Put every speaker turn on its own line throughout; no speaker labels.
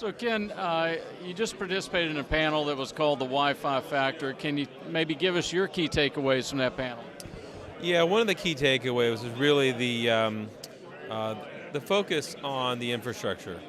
So Ken, you just participated in a panel that was called the Wi-Fi Factor. Can you maybe give us your key takeaways from that panel?
Yeah, one of the key takeaways is really the focus on the infrastructure.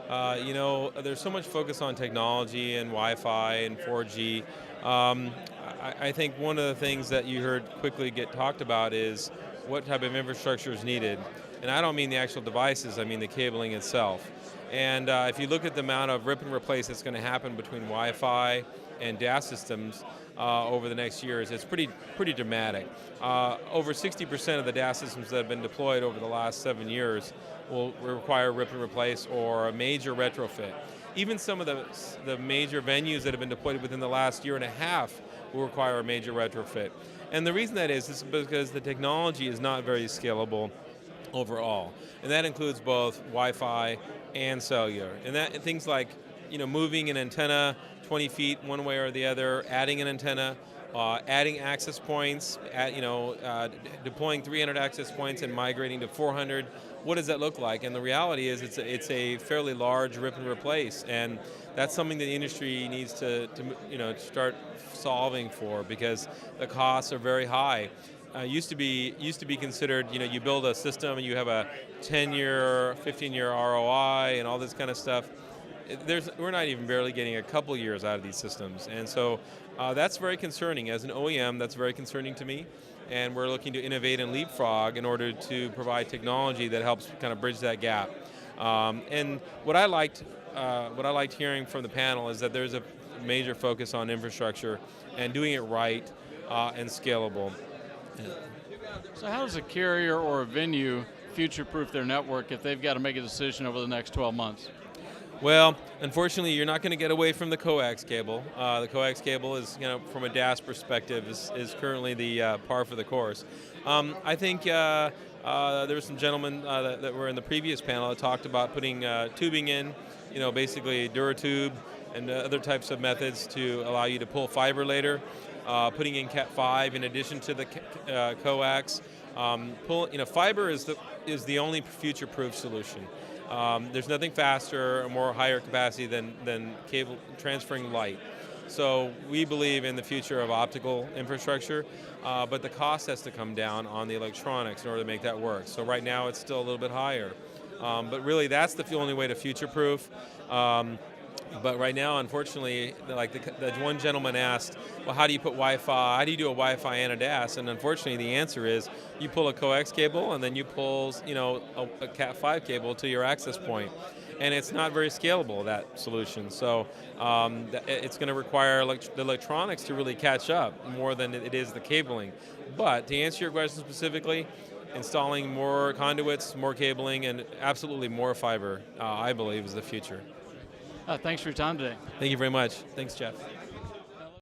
There's so much focus on technology and Wi-Fi and 4G. I think one of the things that you heard quickly get talked about is what type of infrastructure is needed. And I don't mean the actual devices, I mean the cabling itself. And if you look at the amount of rip and replace that's going to happen between Wi-Fi and DAS systems over the next years, it's pretty dramatic. Over 60% of the DAS systems that have been deployed over the last 7 years will require rip and replace or a major retrofit. Even some of the major venues that have been deployed within the last year and a half will require a major retrofit. And the reason that is because the technology is not very scalable overall. And that includes both Wi-Fi and cellular. And things like moving an antenna 20 feet one way or the other, adding an antenna, adding access points, deploying 300 access points and migrating to 400. What does that look like? And the reality is it's a fairly large rip and replace, and that's something that the industry needs to start solving for, because the costs are very high. Used to be considered, you build a system and you have a 10-year, 15-year ROI and all this kind of stuff. We're not even barely getting a couple years out of these systems, and so that's very concerning. As an OEM, that's very concerning to me, and we're looking to innovate and leapfrog in order to provide technology that helps kind of bridge that gap. And what I liked hearing from the panel is that there's a major focus on infrastructure and doing it right and scalable.
So how does a carrier or a venue future-proof their network if they've got to make a decision over the next 12 months?
Well, unfortunately, you're not going to get away from the coax cable. The coax cable is, from a DAS perspective, is currently the par for the course. I think there were some gentlemen that were in the previous panel that talked about putting tubing in, basically DuraTube and other types of methods to allow you to pull fiber later. Putting in Cat5 in addition to the coax. Fiber is the only future-proof solution. There's nothing faster or more higher capacity than cable transferring light. So we believe in the future of optical infrastructure, but the cost has to come down on the electronics in order to make that work. So right now it's still a little bit higher. But really that's the only way to future-proof. But right now, unfortunately, like the one gentleman asked, well, how do you put Wi-Fi? How do you do a Wi-Fi and a DAS? And unfortunately, the answer is you pull a coax cable and then you pull, a Cat5 cable to your access point. And it's not very scalable, that solution. So it's going to require the electronics to really catch up more than it is the cabling. But to answer your question specifically, installing more conduits, more cabling, and absolutely more fiber, I believe, is the future.
Thanks for your time today.
Thank you very much. Thanks, Jeff.